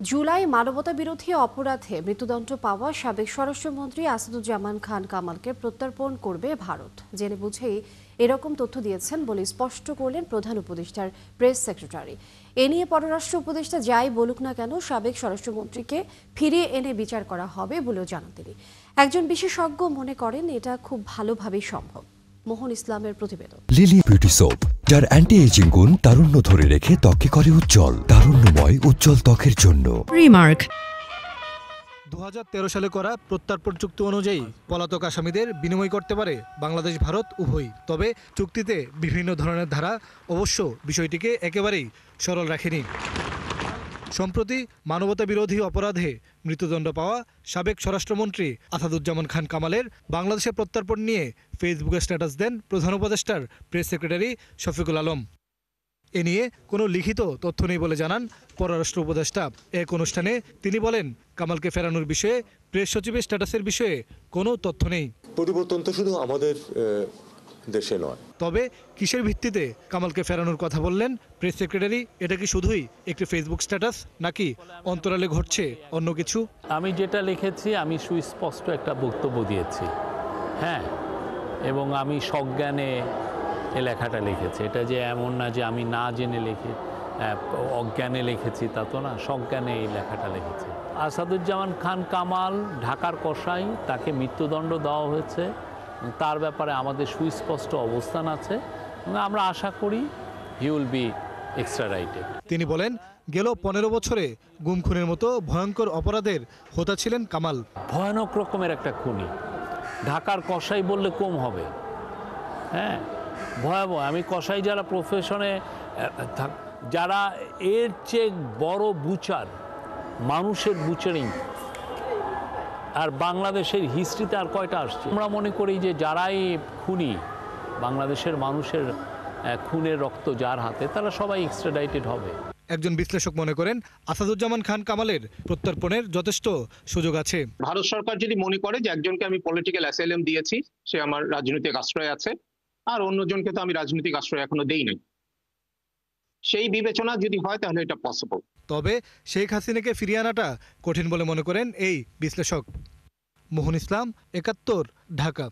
জুলাই মানবতাবিরোধী অপরাধে মৃত্যুদণ্ড পাওয়া সাবেক স্বরাষ্ট্রমন্ত্রী আসাদুজ্জামান খান কামালকে প্রত্যর্পণ করবে ভারত। জেনে বুঝেই এরকম তথ্য দিয়েছেন বলে স্পষ্ট করলেন প্রধান উপদেষ্টার প্রেস সেক্রেটারি। এ নিয়ে পররাষ্ট্র উপদেষ্টা যাই বলুক না কেন, সাবেক স্বরাষ্ট্রমন্ত্রীকে ফিরিয়ে এনে বিচার করা হবে বলেও জানান তিনি। একজন বিশেষজ্ঞ মনে করেন এটা খুব ভালোভাবেই সম্ভব। মোহন ইসলামের প্রতিবেদন। লিলি বিউটি সোপ, যার অ্যান্টি এজিং গুণ তারুণ্য ধরে রেখে ত্বককে করে উজ্জ্বল। তারুণ্যময় উজ্জ্বল ত্বকের জন্য রিমার্ক। 2013 সালে করা প্রত্যর্পণ চুক্তি অনুযায়ী পলাতক আসামিদের বিনিময় করতে পারে বাংলাদেশ ভারত উভয়ই। তবে চুক্তিতে বিভিন্ন ধরনের ধারা অবশ্য বিষয়টিকে একেবারেই সরল রাখেনি। সম্প্রতি মানবতা বিরোধী অপরাধে মৃত্যুদণ্ড পাওয়া সাবেক স্বরাষ্ট্রমন্ত্রী আসাদুজ্জামান খান কামালের বাংলাদেশে প্রত্যর্পণ নিয়ে ফেসবুকে স্ট্যাটাস দেন প্রধান উপদেষ্টার প্রেস সেক্রেটারি শফিকুল আলম। এ নিয়ে কোনো লিখিত তথ্য নেই বলে জানান পররাষ্ট্র উপদেষ্টা। এক অনুষ্ঠানে তিনি বলেন, কামালকে ফেরানোর বিষয়ে প্রেস সচিবের স্ট্যাটাসের বিষয়ে কোনো তথ্য নেই। পরিবর্তন তো শুধু আমাদের দেশে নয়। তবে কিসের ভিত্তিতে কামালকে ফেরানোর কথা বললেন প্রেস সেক্রেটারি? এটা কি শুধুই একটি ফেসবুক স্ট্যাটাস, নাকি অন্তরালে ঘটছে অন্য কিছু? আমি যেটা লিখেছি, আমি সুস্পষ্ট একটা বক্তব্য দিয়েছি, হ্যাঁ, এবং আমি সজ্ঞানে এই লেখাটা লিখেছি। এটা যে এমন না যে আমি না জেনে লিখে অজ্ঞানে লিখেছি, তা তো না, সজ্ঞানে এই লেখাটা লিখেছি। আসাদুজ্জামান খান কামাল ঢাকার কসাই, তাকে মৃত্যুদণ্ড দেওয়া হয়েছে। তার ব্যাপারে আমাদের সুস্পষ্ট অবস্থান আছে এবং আমরা আশা করি হি উইল বি এক্সট্রাডাইটেড। তিনি বলেন, গেল 15 বছরে গুম খুনের মতো ভয়ঙ্কর অপরাধের হোতা ছিলেন কামাল। ভয়ানক রকমের একটা খুনি, ঢাকার কসাই বললে কম হবে, হ্যাঁ, ভয়াবহ। আমি কসাই যারা প্রফেশনে, যারা এর চেয়ে বড় বুচার, মানুষের বুচারিং আর বাংলাদেশের হিস্ট্রিতে আর কয়টা আসছে? আমরা মনে করি যে যারাই খুনি, বাংলাদেশের মানুষের খুনের রক্ত যার হাতে, তারা সবাই এক্সট্রাডাইটেড হবে। একজন বিশ্লেষক মনে করেন, আসাদুজ্জামান খান কামালের প্রত্যর্পণের যথেষ্ট সুযোগ আছে। ভারত সরকার যদি মনে করে যে একজনকে আমি পলিটিক্যাল অ্যাসাইলাম দিয়েছি, সে আমার রাজনৈতিক আশ্রয় আছে, আর অন্যজনকে তো আমি রাজনৈতিক আশ্রয় এখনো দেই নাই, সেই বিবেচনা যদি হয় তাহলে এটা পসিবল। তবে শেখ হাসিনাকে ফিরিয়ে আনাটা কঠিন বলে মনে করেন এই বিশ্লেষক। মোহন ইসলাম, 71, ঢাকা।